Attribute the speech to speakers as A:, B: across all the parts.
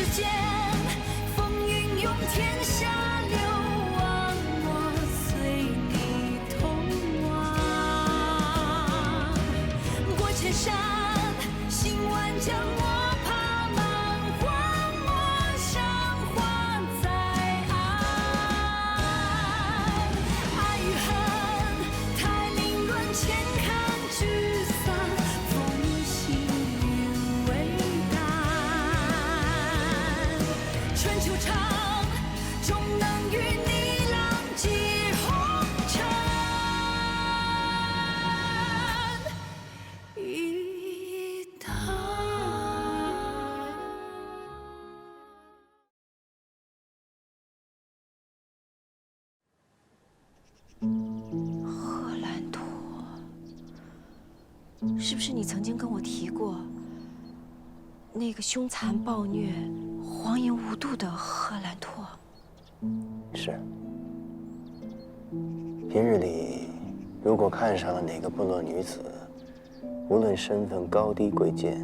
A: 世间，风云涌天下流亡，我随你同往。过千山，行万江，我怕满荒漠上花在岸。爱与恨，太凌乱，千看聚散，风行云为淡。春秋长，终能与你浪迹红尘一趟。
B: 贺兰托，是不是你曾经跟我提过那个凶残暴虐、荒淫无度的贺兰托？
C: 是。平日里，如果看上了哪个部落女子，无论身份高低贵贱，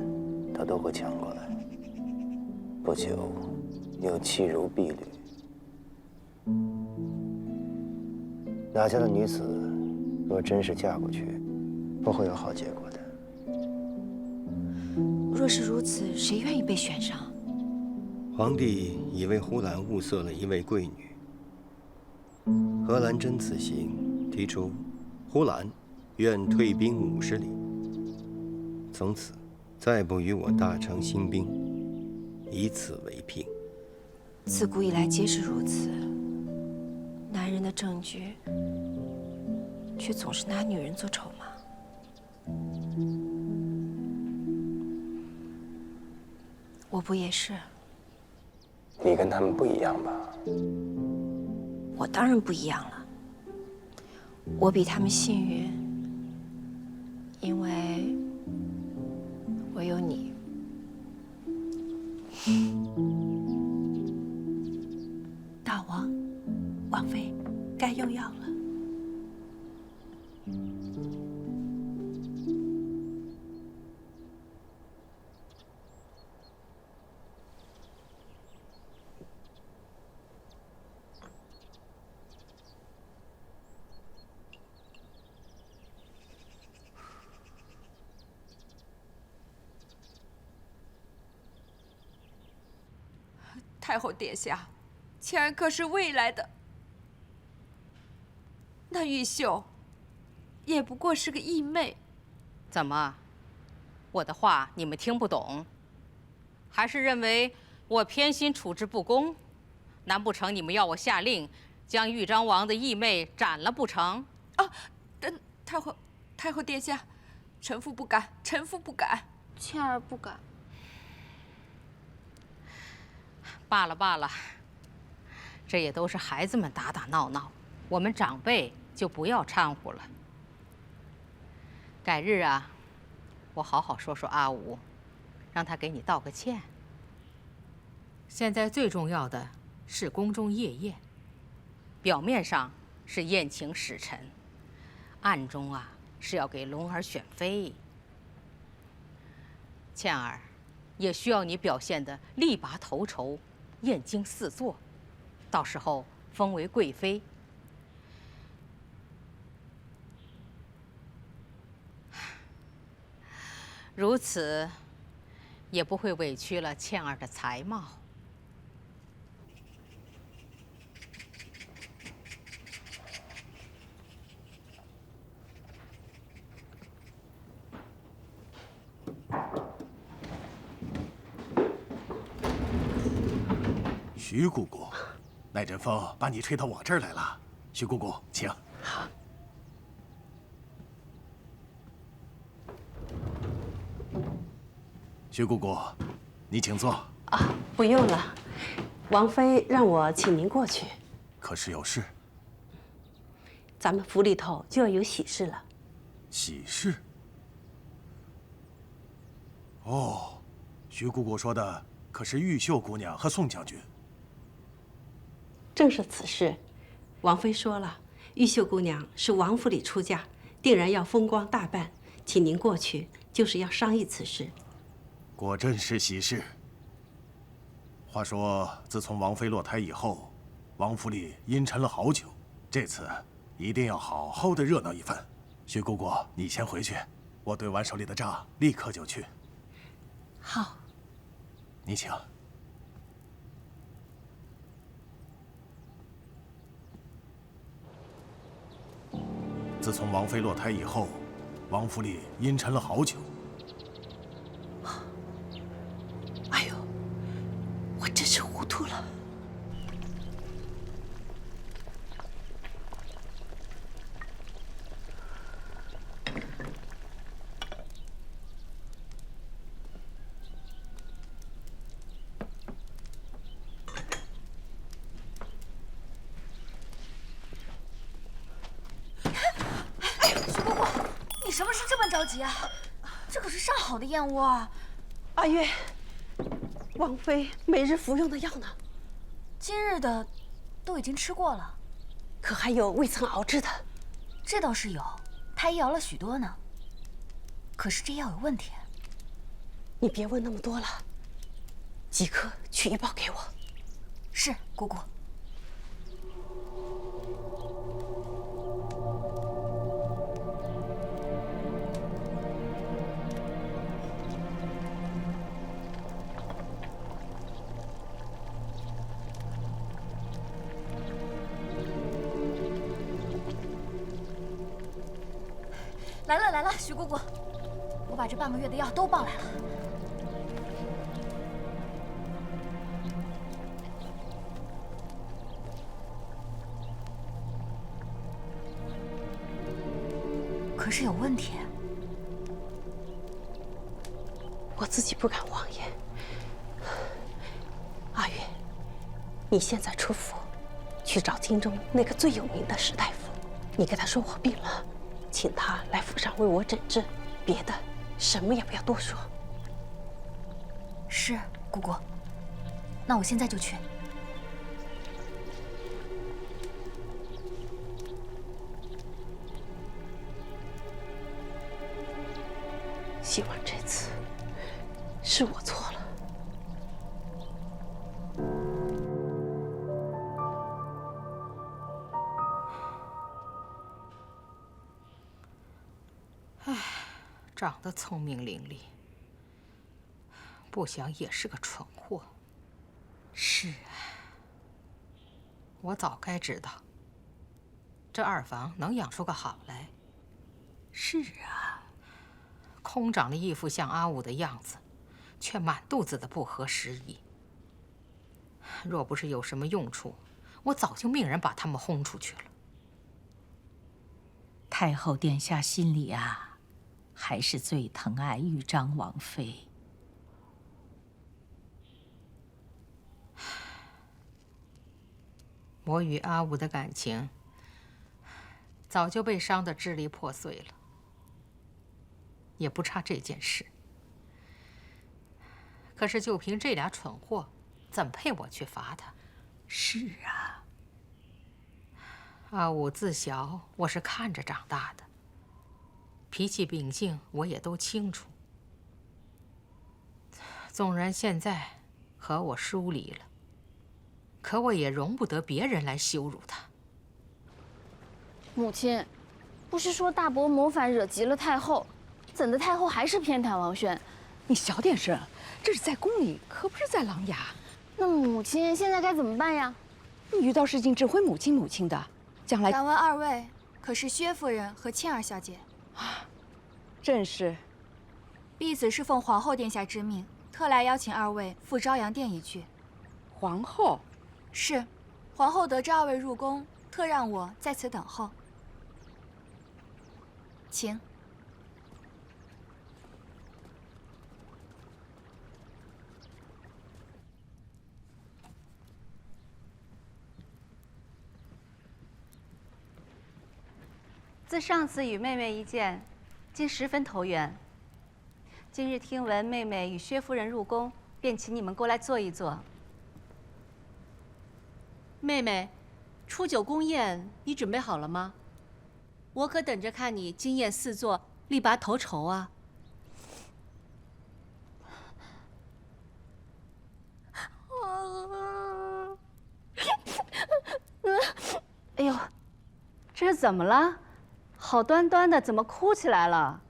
C: 他都会抢过来。不久，又弃如敝履。哪家的女子，若真是嫁过去，不会有好结果的。
B: 若是如此，谁愿意被选上？
D: 皇帝以为呼兰物色了一位贵女，何兰真此行，提出呼兰愿退兵50里，从此再不与我大成新兵，以此为聘。
B: 自古以来皆是如此，男人的证据，却总是拿女人做筹码。我不也是？
C: 你跟他们不一样吧？
B: 我当然不一样了。我比他们幸运，因为我有你。
E: 大王，王妃该用药了。
F: 太后殿下，倩儿可是未来的。那玉秀，也不过是个义妹。
G: 怎么，我的话你们听不懂？还是认为我偏心处置不公？难不成你们要我下令将豫章王的义妹斩了不成？
F: 啊，太后殿下，臣妇不敢，臣妇不敢。
H: 倩儿不敢。
G: 罢了罢了，这也都是孩子们打打闹闹，我们长辈就不要掺和了。改日啊，我好好说说阿武，让他给你道个歉。现在最重要的是宫中夜宴，表面上是宴请使臣，暗中啊是要给龙儿选妃。倩儿，也需要你表现得力拔头筹，艳惊四座，到时候封为贵妃。如此，也不会委屈了倩儿的才貌。
I: 徐姑姑，那阵风把你吹到我这儿来了。徐姑姑，请。
E: 好。
I: 徐姑姑，你请坐。
E: 啊，不用了，王妃让我请您过去。
I: 可是有事？
E: 咱们府里头就要有喜事了。
I: 喜事？哦，徐姑姑说的可是玉秀姑娘和宋将军？
E: 正是此事。王妃说了，玉秀姑娘是王府里出嫁，定然要风光大办，请您过去就是要商议此事。
I: 果真是喜事。话说，自从王妃落胎以后，王府里阴沉了好久。这次一定要好好的热闹一番。薛姑姑，你先回去，我对完手里的账，立刻就去。
B: 好，
I: 你请。自从王妃落胎以后，王府里阴沉了好久。
B: 哎呦，我真是糊涂了。
H: 你什么事这么着急啊？这可是上好的燕窝啊！
E: 阿月，王妃每日服用的药呢？
H: 今日的都已经吃过了，
E: 可还有未曾熬制的？
H: 这倒是有，太医熬了许多呢。可是这药有问题。
E: 你别问那么多了，即刻取一包给我。
H: 是，姑姑。来了，徐姑姑，我把这半个月的药都抱来了。可是有问题。
E: 我自己不敢妄言。阿月，你现在出府，去找京中那个最有名的石大夫，你跟他说我病了。请他来府上为我诊治，别的什么也不要多说。
H: 是，姑姑。那我现在就去。
E: 希望这次是我错了。
G: 长得聪明伶俐，不想也是个蠢货。是啊，我早该知道，这二房能养出个好来。是啊，空长了一副像阿武的样子，却满肚子的不合时宜。若不是有什么用处，我早就命人把他们轰出去了。
J: 太后殿下心里啊，还是最疼爱豫章王妃。
G: 我与阿武的感情早就被伤得支离破碎了，也不差这件事。可是就凭这俩蠢货，怎配我去罚他？
J: 是啊，
G: 阿武自小我是看着长大的，脾气秉性我也都清楚。纵然现在和我疏离了，可我也容不得别人来羞辱他。
K: 母亲，不是说大伯谋反惹急了太后，怎的太后还是偏袒王轩？
L: 你小点声，这是在宫里，可不是在琅琊。
K: 那母亲现在该怎么办呀？
L: 你遇到事情只会母亲的，将来。
H: 敢问二位，可是薛夫人和倩儿小姐？
L: 啊，正是。
H: 婢子是奉皇后殿下之命，特来邀请二位赴昭阳殿一聚。
L: 皇后？
H: 是，皇后得知二位入宫，特让我在此等候。请。
M: 自上次与妹妹一见，竟十分投缘。今日听闻妹妹与薛夫人入宫，便请你们过来坐一坐。
N: 妹妹，初九宫宴你准备好了吗？我可等着看你惊艳四座，力拔头筹啊！
H: 皇
M: 这怎么了？好端端的，怎么哭起来了？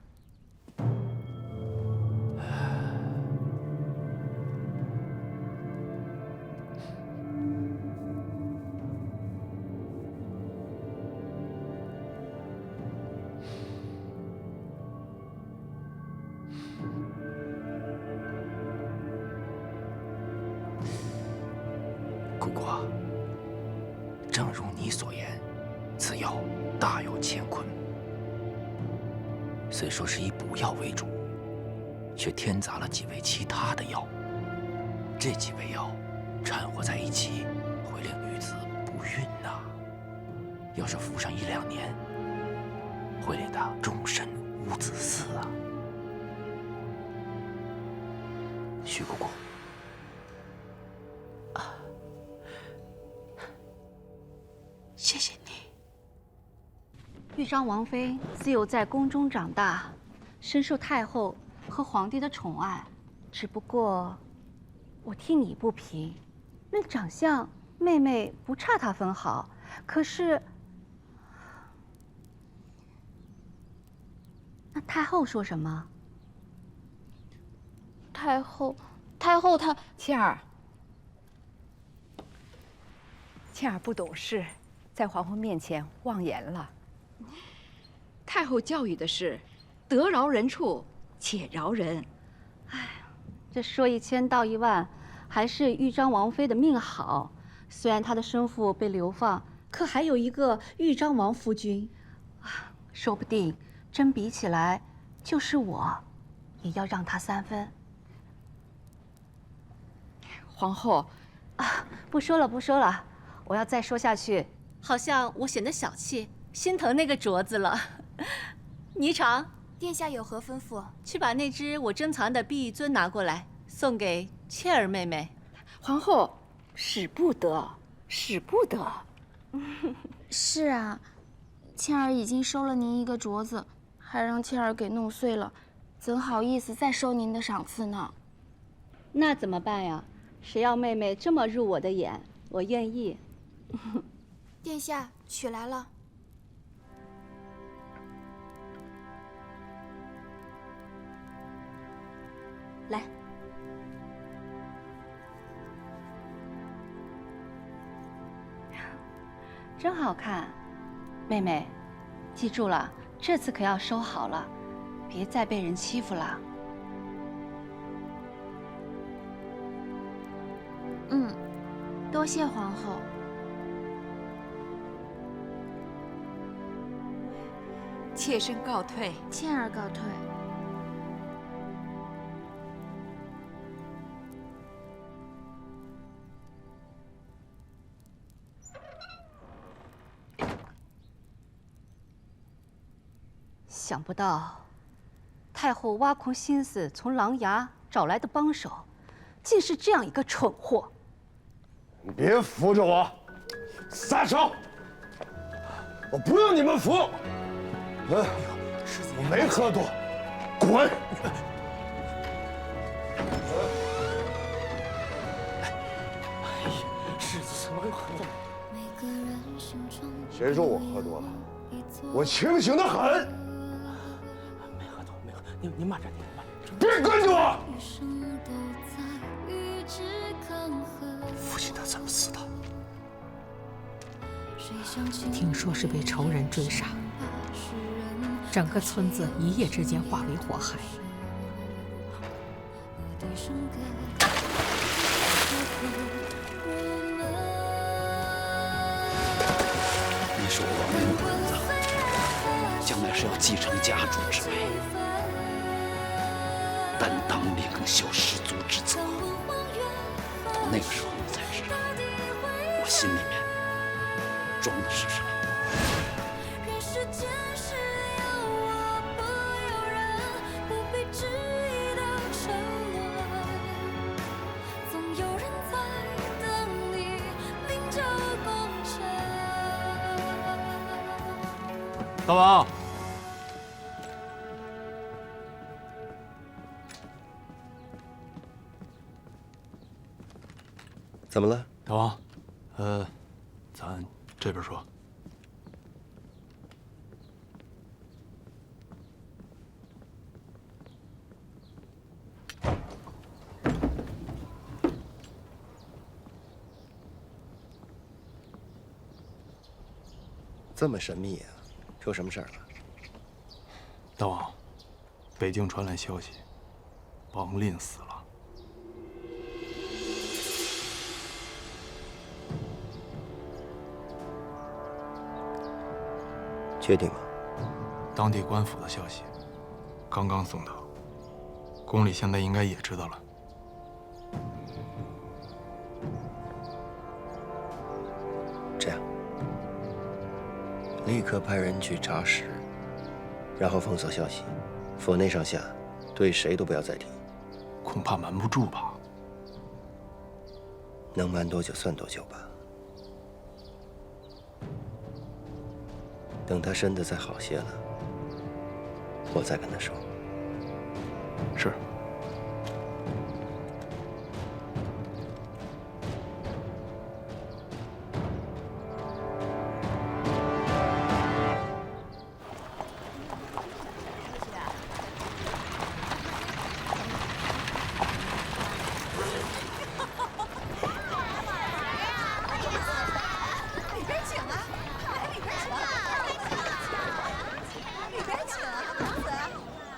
O: 姑姑，正如你所言，此药大有乾坤。虽说是以补药为主，却添杂了几味其他的药。这几味药掺和在一起，会令女子不孕呐。要是服上1、2年，会令她终身无子嗣啊。徐姑姑。
J: 谢谢你。
M: 豫章王妃自幼在宫中长大，深受太后和皇帝的宠爱。只不过，我替你不平，那长相妹妹不差她分毫，可是，那太后说什么？
K: 太后她
L: 倩儿不懂事。在皇后面前妄言了。太后教育的是，得饶人处且饶人。
M: 哎，这说一千道一万，还是豫章王妃的命好。虽然她的生父被流放，可还有一个豫章王夫君，说不定真比起来，就是我，也要让她3分。
L: 皇后，
M: 不说了，不说了，我要再说下去。
N: 好像我显得小气，心疼那个镯子了。霓裳，
H: 殿下有何吩咐？
N: 去把那只我珍藏的碧玉尊拿过来，送给倩儿妹妹。
L: 皇后，使不得，使不得。
K: 是啊，倩儿已经收了您一个镯子，还让倩儿给弄碎了，怎好意思再收您的赏赐呢？
M: 那怎么办呀？谁要妹妹这么入我的眼，我愿意。
H: 殿下，取来了。
B: 来，
M: 真好看，妹妹，记住了，这次可要收好了，别再被人欺负了。
K: 多谢皇后。
F: 妾身告退。
K: 倩儿告退。
M: 想不到，太后挖空心思从琅琊找来的帮手，竟是这样一个蠢货。
P: 你别扶着我，撒手！我不用你们扶。我没喝多，滚！
O: 世子怎么会喝多？
P: 谁说我喝多了？我清醒的很。
O: 没喝多，没喝。你慢着，你慢着。
P: 别跟着我！
O: 父亲他怎么死的？
G: 听说是被仇人追杀，整个村子一夜之间化为火海。
O: 你是我亡命公子，将来是要继承家主之位，担当领袖士卒之责。到那个时候，你才知道我心里面装的是什么。
I: 大王，
D: 怎么了？
I: 大王，咱这边说。
D: 这么神秘啊？出什么事儿了？
Q: 大王，北京传来消息，王令死了。
D: 确定吗？
Q: 当地官府的消息，刚刚送到，宫里现在应该也知道了。
D: 这样，立刻派人去查实，然后封锁消息，府内上下对谁都不要再提。
Q: 恐怕瞒不住吧？
D: 能瞒多久算多久吧。等他身子再好些了，我再跟他说。
Q: 是。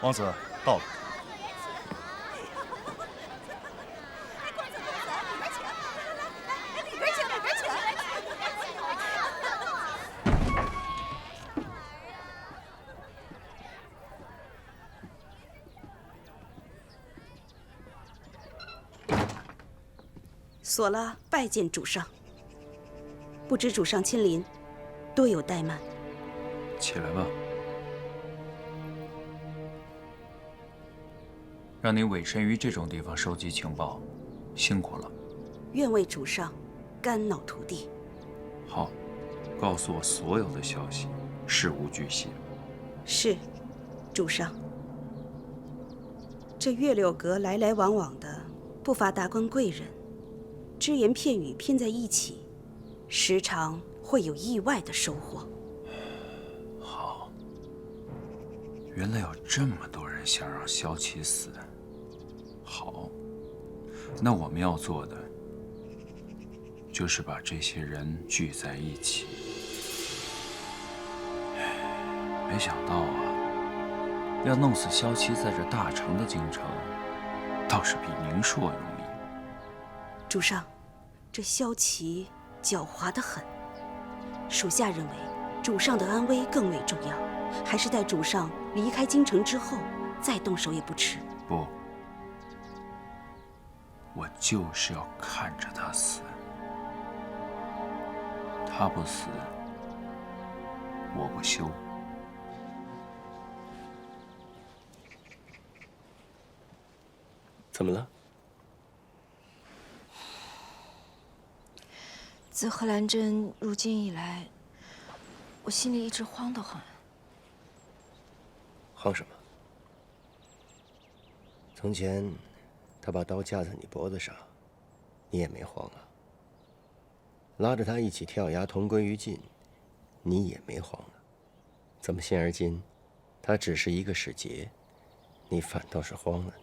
I: 王子到了。
R: 索拉拜见主上。不知主上亲临，多有怠慢。
O: 起来吧。让你委身于这种地方收集情报，辛苦了。
R: 愿为主上肝脑涂地。
O: 好，告诉我所有的消息，事无巨细。
R: 是，主上。这月柳阁来来往往的不乏达官贵人，只言片语拼在一起，时常会有意外的收获。
O: 好，原来有这么多人想让萧齐死。好，那我们要做的就是把这些人聚在一起。没想到啊，要弄死萧齐在这大成的京城，倒是比宁硕容易。
R: 主上，这萧齐狡猾得很，属下认为主上的安危更为重要，还是待主上离开京城之后再动手也不迟。
O: 不。我就是要看着他死，他不死，我不休。
D: 怎么了？
B: 自贺兰珍入京以来，我心里一直慌得很。
D: 慌什么？从前他把刀架在你脖子上，你也没慌啊。拉着他一起跳崖同归于尽，你也没慌啊。怎么现而今，他只是一个使节，你反倒是慌了呢？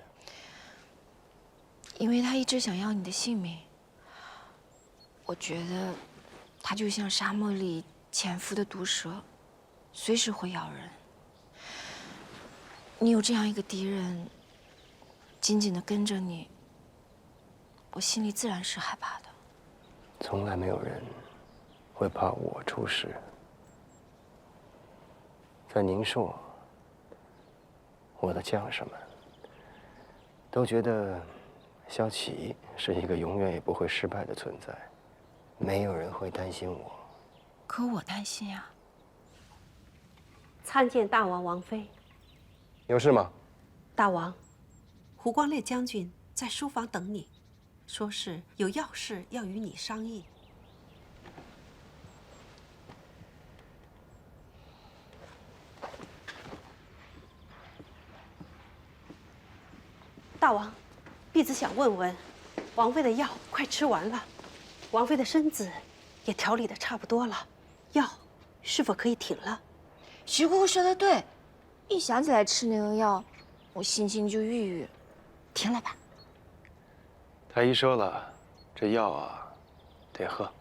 B: 因为他一直想要你的性命。我觉得他就像沙漠里潜伏的毒蛇，随时会咬人。你有这样一个敌人，紧紧地跟着你，我心里自然是害怕的。
C: 从来没有人会怕我出事。在宁朔，我的将士们都觉得萧齐是一个永远也不会失败的存在，没有人会担心我。
B: 可我担心啊。
E: 参见大王王妃。
C: 有事吗？
E: 大王，
R: 胡光烈将军在书房等你，说是有要事要与你商议。
E: 大王，婢子想问问，王妃的药快吃完了，王妃的身子也调理的差不多了，药是否可以停了？
B: 徐姑姑说的对，一想起来吃那个药，我心情就郁郁。停了吧。
C: 太医说了，这药啊，得喝。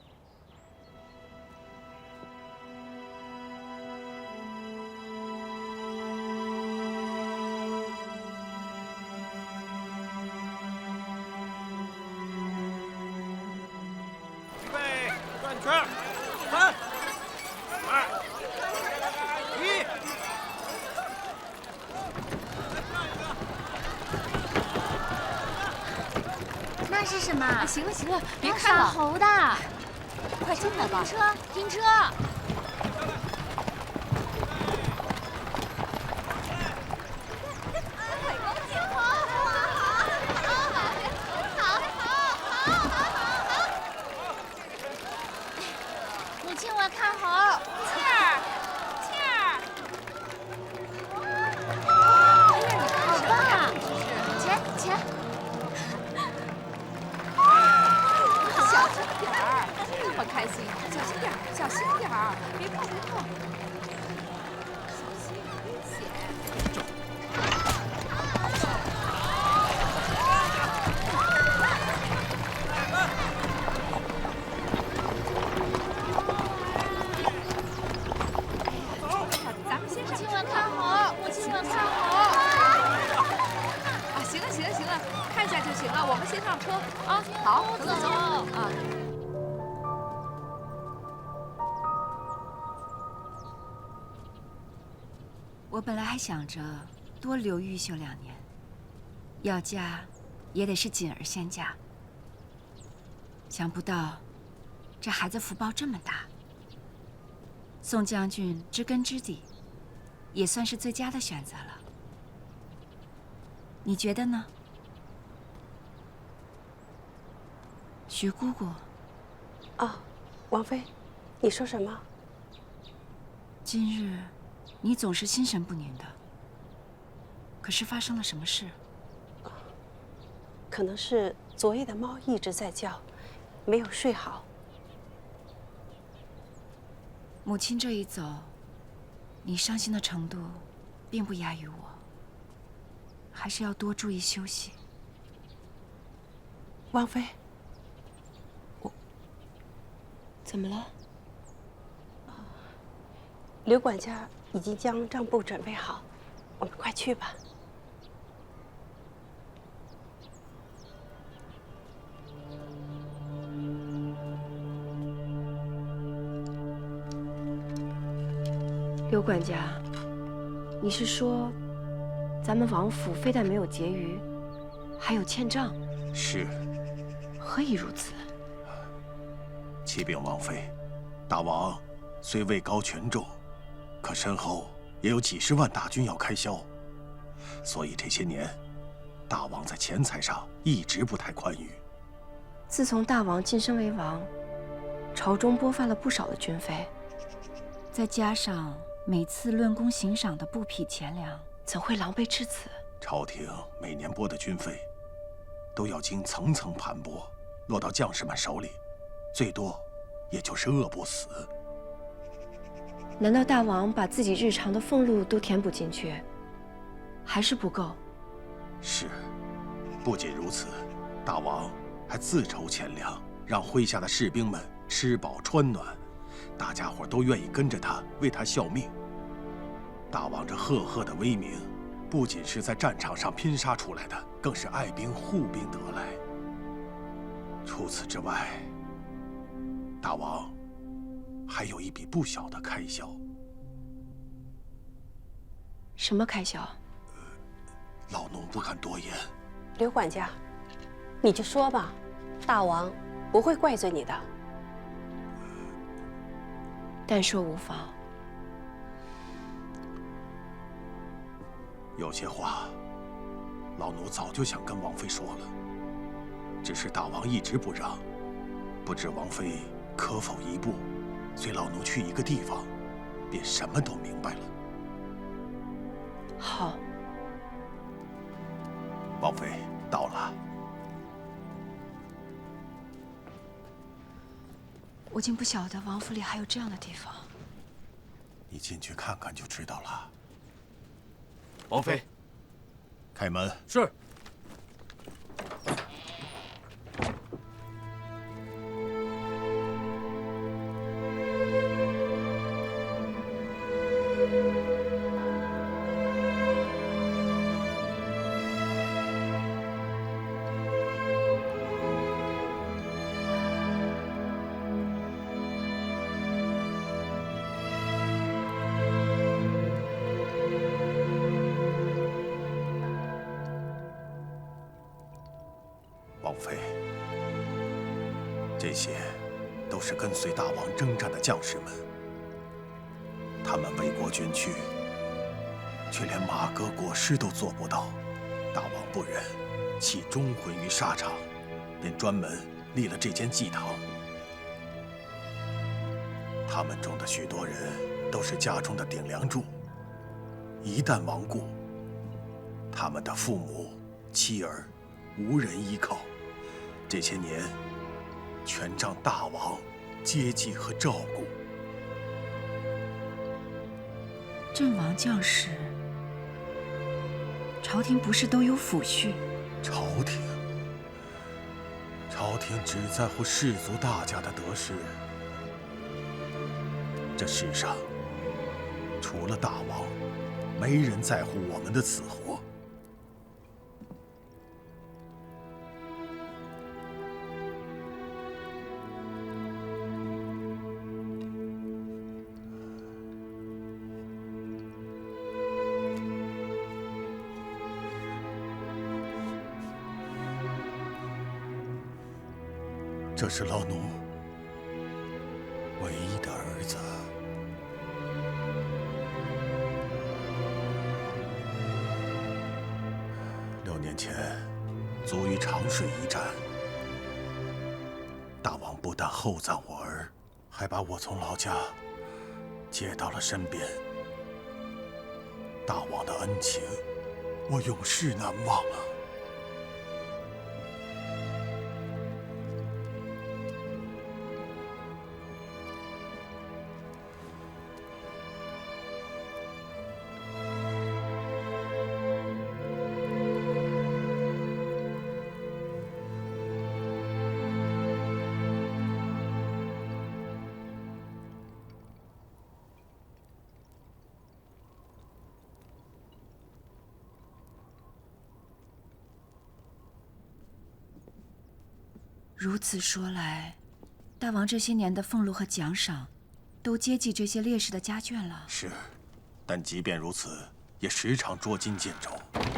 S: 3、2、1。
K: 那是什么？
F: 行了行了，别
K: 要
F: 看了。
K: 耍猴的。
F: 快进来吧。
K: 停车！停车！母亲，我要看猴。倩儿，倩儿。好棒！钱钱。
F: 小心点儿，这么开心，小心点儿，小心点儿，别碰别碰，小心危险。咱们先上车。
K: 母亲，我看猴。母亲，我看猴。
F: 啊，行了行了行了，看一下就行了，我们先上车啊。好，走走走啊。
H: 我本来还想着多留玉秀2年，要嫁也得是锦儿先嫁。想不到这孩子福报这么大，宋将军知根知底，也算是最佳的选择了。你觉得呢？徐姑姑。
E: 哦，王妃，你说什么？
H: 今日你总是心神不宁的，可是发生了什么事？
E: 可能是昨夜的猫一直在叫，没有睡好。
H: 母亲这一走，你伤心的程度并不亚于我，还是要多注意休息。
E: 王妃，我怎么了？刘管家已经将账簿准备好，我们快去吧。
B: 刘管家，你是说，咱们王府非但没有结余，还有欠账？
I: 是。
B: 何以如此？
I: 启禀王妃，大王虽位高权重，可身后也有几十万大军要开销，所以这些年，大王在钱财上一直不太宽裕。
B: 自从大王晋升为王，朝中拨发了不少的军费，
H: 再加上每次论功行赏的不匹钱粮，
B: 怎会狼狈至此？
I: 朝廷每年拨的军费，都要经层层盘剥，落到将士们手里，最多也就是饿不死。
B: 难道大王把自己日常的俸禄都填补进去，还是不够？
I: 是，不仅如此，大王还自筹钱粮，让麾下的士兵们吃饱穿暖，大家伙都愿意跟着他，为他效命。大王这赫赫的威名，不仅是在战场上拼杀出来的，更是爱兵护兵得来。除此之外，大王还有一笔不小的开销。
B: 什么开销？
I: 老奴不敢多言。
E: 刘管家，你就说吧，大王不会怪罪你的。
B: 但说无妨。
I: 有些话，老奴早就想跟王妃说了，只是大王一直不让，不知王妃可否一步，随老奴去一个地方，便什么都明白了。
B: 好。
I: 王妃到了。
H: 我竟不晓得王府里还有这样的地方。
I: 你进去看看就知道了。
P: 王妃，
I: 开门。
P: 是。
I: 妃，这些都是跟随大王征战的将士们。他们为国捐躯，却连马革裹尸都做不到。大王不忍，弃忠魂于沙场，便专门立了这间祭堂。他们中的许多人都是家中的顶梁柱，一旦亡故，他们的父母、妻儿无人依靠，这些年全仗大王接济和照顾。
H: 阵亡将士，朝廷不是都有抚恤？
I: 朝廷只在乎士族大家的得失。这世上除了大王，没人在乎我们的死活。这是老奴唯一的儿子。6年前，卒于长水一战，大王不但厚葬我儿，还把我从老家接到了身边。大王的恩情，我永世难忘啊！
H: 如此说来，大王这些年的俸禄和奖赏，都接济这些烈士的家眷了。
I: 是，但即便如此，也时常捉襟见肘。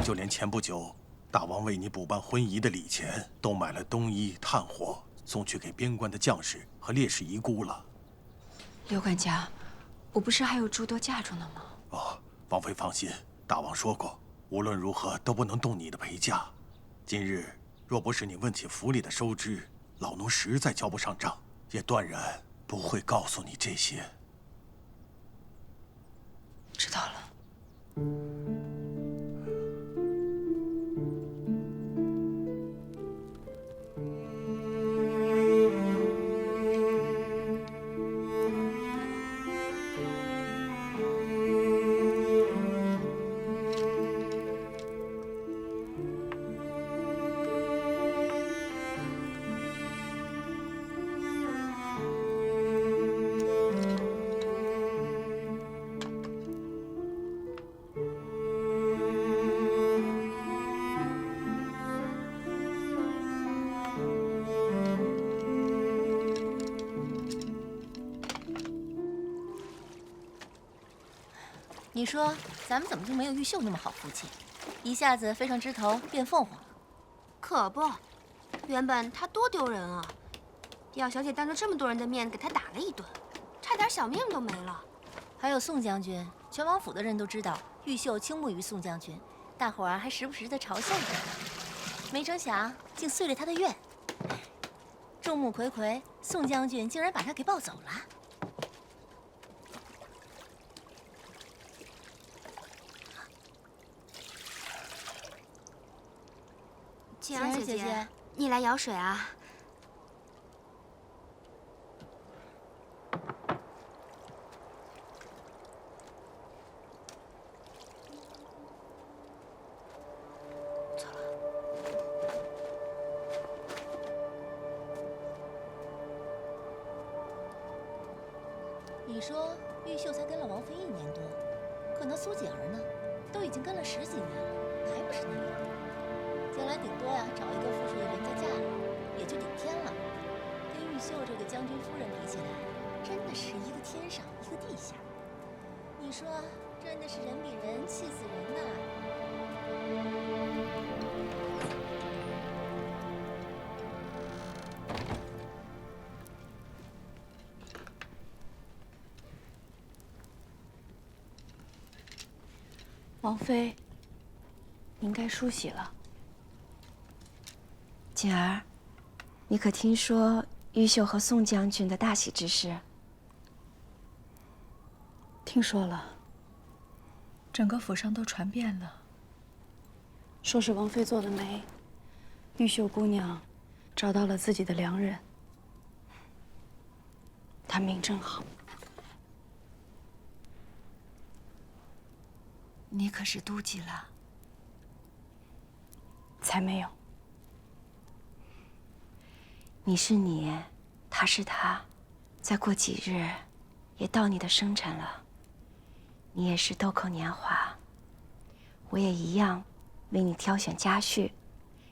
I: 就连前不久，大王为你补办婚仪的礼钱，都买了冬衣、炭火，送去给边关的将士和烈士遗孤了。
H: 刘管家，我不是还有诸多嫁妆呢吗？
I: 哦，王妃放心，大王说过，无论如何都不能动你的陪嫁。今日若不是你问起府里的收支，老奴实在交不上账，也断然不会告诉你这些。
H: 知道了。
S: 你说咱们怎么就没有玉秀那么好福气，一下子飞上枝头变凤凰了？
K: 可不，原本他多丢人啊！耀小姐当着这么多人的面给他打了一顿，差点小命都没了。
S: 还有宋将军，全王府的人都知道玉秀倾慕于宋将军，大伙儿还时不时的嘲笑他，没成想竟遂了他的愿。众目睽睽，宋将军竟然把他给抱走了。
K: 倩儿姐姐，你来舀水啊？走了。
S: 你说玉秀才跟了王妃1年多，可那苏锦儿呢，都已经跟了10几年了，还不是那样。将来顶多呀，找一个富庶的人家嫁了，也就顶天了。跟玉秀这个将军夫人比起来，真的是一个天上一个地下。你说，真的是人比人气死人呐！
K: 王妃，你应该梳洗了。
B: 锦儿，你可听说玉秀和宋将军的大喜之事？
K: 听说了，
T: 整个府上都传遍了。
K: 说是王妃做的媒，玉秀姑娘找到了自己的良人。她命真好。
H: 你可是妒忌了？
K: 才没有。
B: 你是你，他是他，再过几日，也到你的生辰了。你也是豆蔻年华，我也一样，为你挑选佳婿，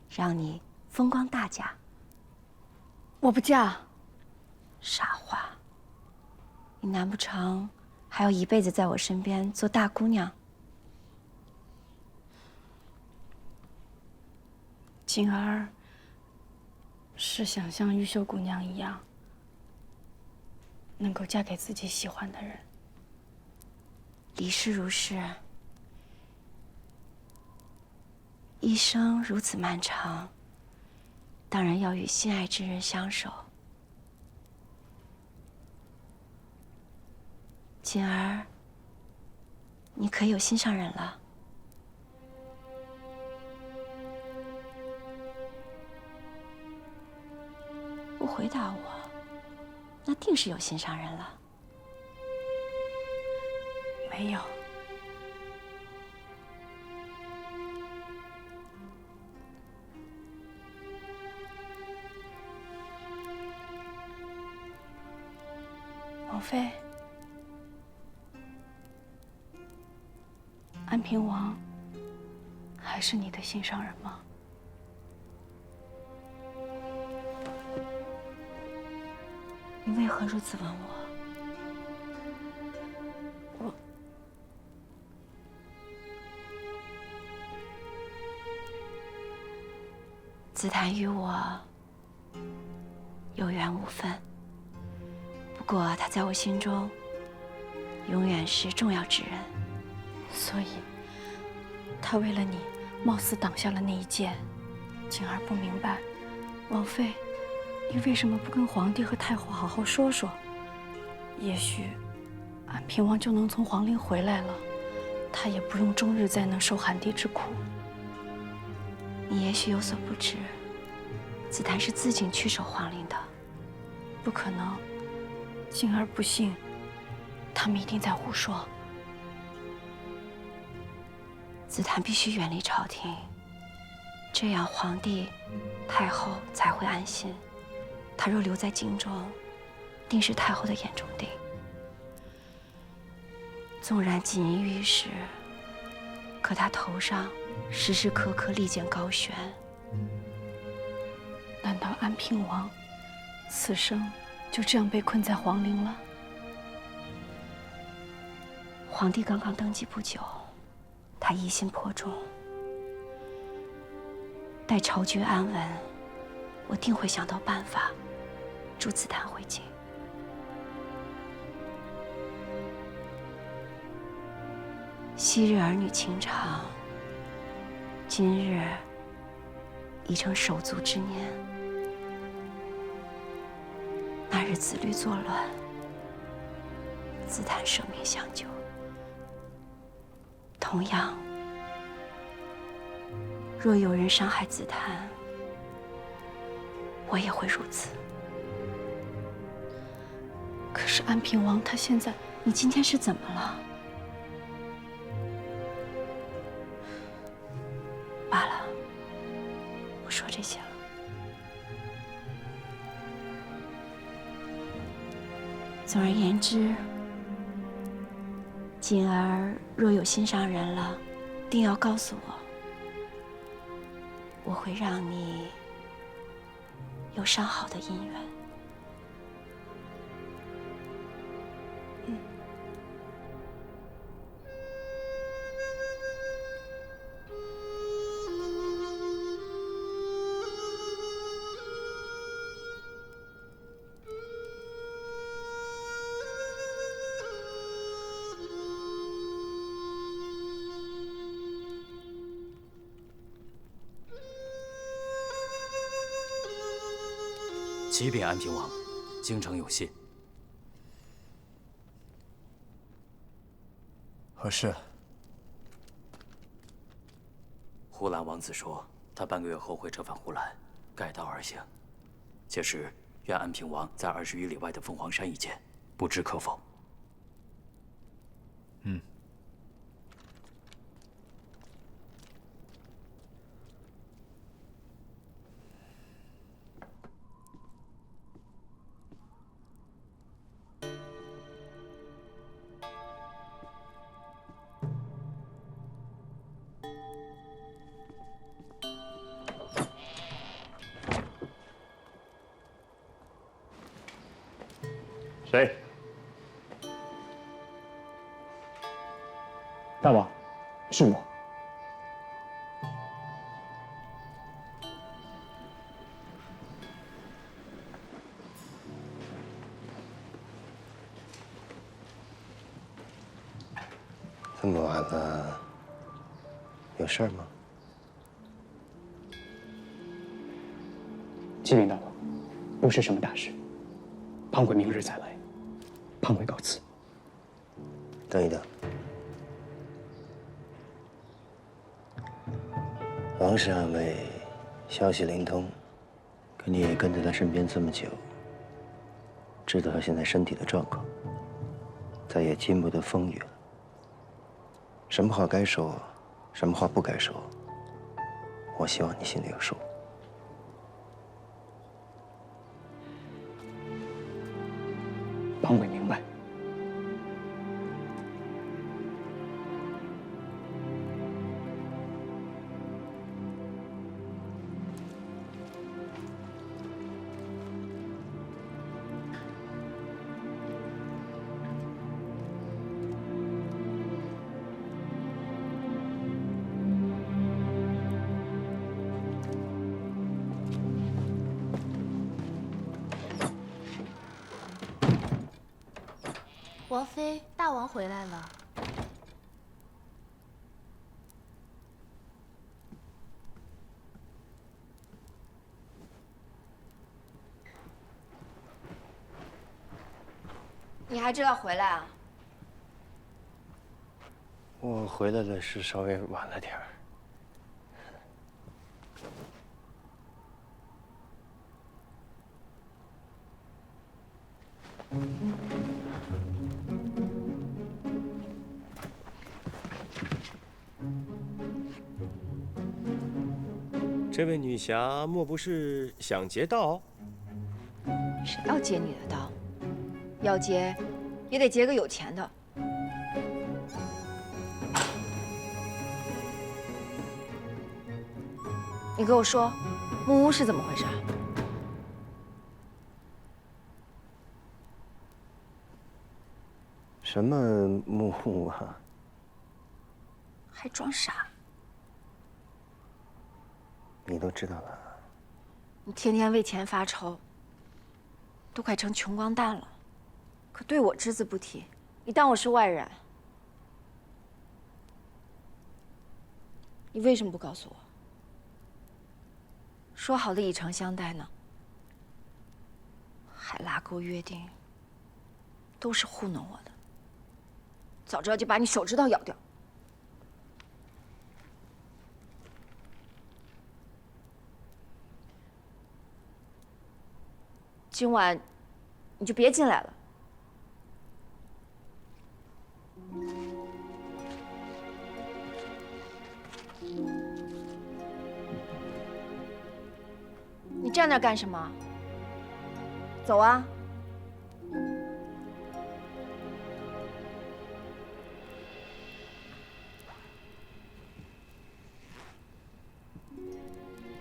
B: 让你风光大嫁。
K: 我不嫁。
B: 傻话。你难不成还要一辈子在我身边做大姑娘？
K: 锦儿是想像玉秀姑娘一样，能够嫁给自己喜欢的人。
B: 离世如是，一生如此漫长，当然要与心爱之人相守。锦儿，你可有心上人了？不回答我，那定是有心上人了。
K: 没有。王妃，安平王还是你的心上人吗？
B: 你为何如此问我？紫檀与我有缘无分，不过他在我心中永远是重要之人。
K: 所以，他为了你，貌似挡下了那一剑。锦儿不明白，王妃，你为什么不跟皇帝和太后好好说说？也许，安平王就能从皇陵回来了，他也不用终日在那受寒地之苦。
B: 你也许有所不知，紫檀是自请去守皇陵的。
K: 不可能，锦儿不信，他们一定在胡说。
B: 紫檀必须远离朝廷，这样皇帝、太后才会安心。他若留在京中，定是太后的眼中钉。纵然锦衣玉食，可他头上时时刻刻利剑高悬。
K: 难道安平王此生就这样被困在皇陵了？
B: 皇帝刚刚登基不久，他疑心颇重。待朝局安稳，我定会想到办法，助紫檀回京。昔日儿女情长，今日已成手足之年。那日子律作乱，紫檀舍命相救。同样，若有人伤害紫檀，我也会如此。
K: 可是安平王他现在……
B: 你今天是怎么了？罢了，不说这些了。总而言之，锦儿若有心上人了，定要告诉我，我会让你有上好的姻缘。
O: 启禀安平王，京城有信。
I: 何事？
O: 呼兰王子说，他半个月后会折返呼兰，盖道而行。届时，愿安平王在20余里外的凤凰山一见，不知可否？
I: 嗯。
U: 谁？大王，是我。
C: 这么晚了，有事儿吗？
U: 启禀大王，不是什么大事。庞贵明日再来。庞贵告辞。
C: 等一等，王氏暗卫消息灵通，可你也跟在他身边这么久，知道他现在身体的状况，再也经不得风雨了。什么话该说，什么话不该说，我希望你心里有数。
U: 庞贵明白。
S: 王妃，大王回来了。
B: 你还知道回来啊？
C: 我回来的是稍微晚了点儿。
D: 这位女侠莫不是想劫道？
B: 谁要劫你的道？要劫，也得劫个有钱的。你给我说，木屋是怎么回事？
C: 什么木屋啊？
B: 还装傻？
C: 你都知道了。
B: 你天天为钱发愁，都快成穷光蛋了，可对我只字不提，你当我是外人？你为什么不告诉我？说好的以诚相待呢？还拉钩约定，都是糊弄我的。早知道就把你手指头咬掉。今晚你就别进来了。你站那儿干什么？走啊！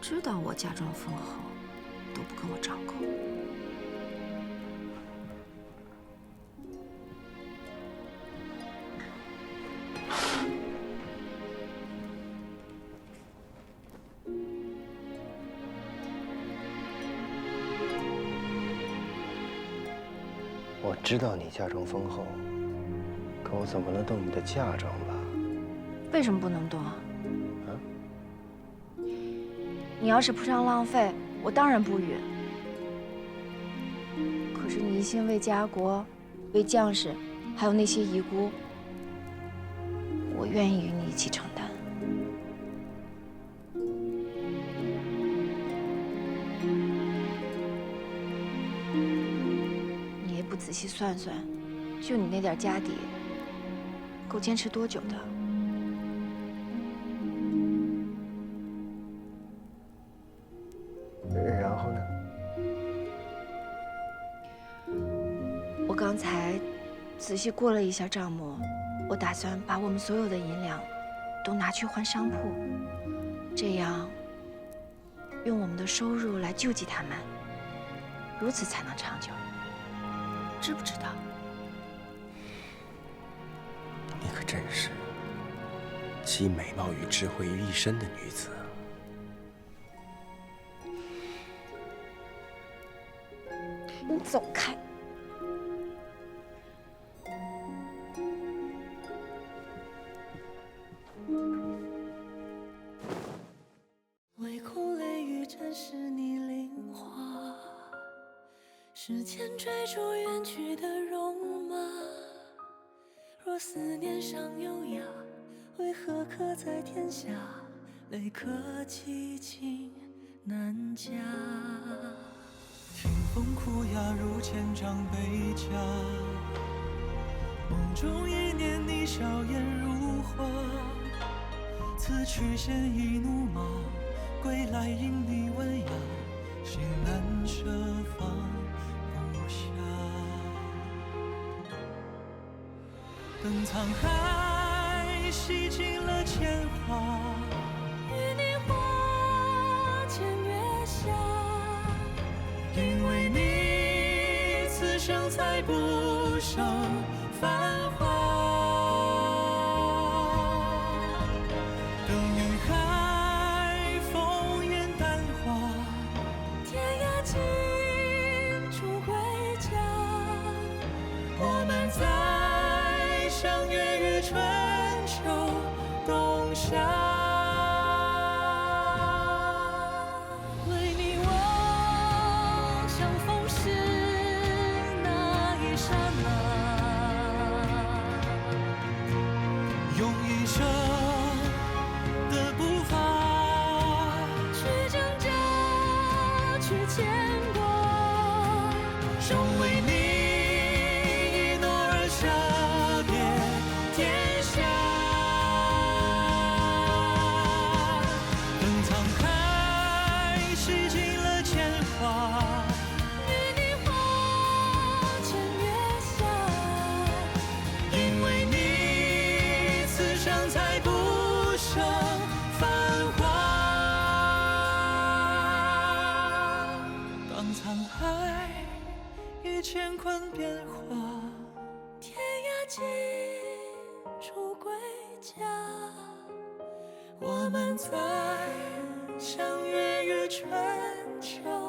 B: 知道我嫁妆丰厚，都不跟我张口。
C: 我知道你嫁妆丰厚，可我总不能动你的嫁妆吧？
B: 为什么不能动啊？你要是铺张浪费，我当然不允。是你一心为家国、为将士，还有那些遗孤，我愿意与你一起承担。你也不仔细算算，就你那点家底，够坚持多久的？
C: 然后呢？
B: 我刚才仔细过了一下账目，我打算把我们所有的银两都拿去换商铺，这样用我们的收入来救济他们，如此才能长久。知不知道？
D: 你可真是集美貌与智慧于一身的女子。
B: 你走开！
A: 唯恐泪雨沾湿你菱花，时间追逐远去的戎马。若思念尚有涯，为何刻在天下？泪可寄情难夹。听风哭哑如千丈悲家，梦中一念你笑颜如花。此去现一怒马，归来因你温雅，心难舍放不下。等沧海洗尽了铅华，与你花前月下。因为你，此生才不剩繁华。等云海风烟淡化，天涯尽处归家。我们再相约于春秋冬夏。乾坤变化，天涯尽处归家。我们再相约于春秋。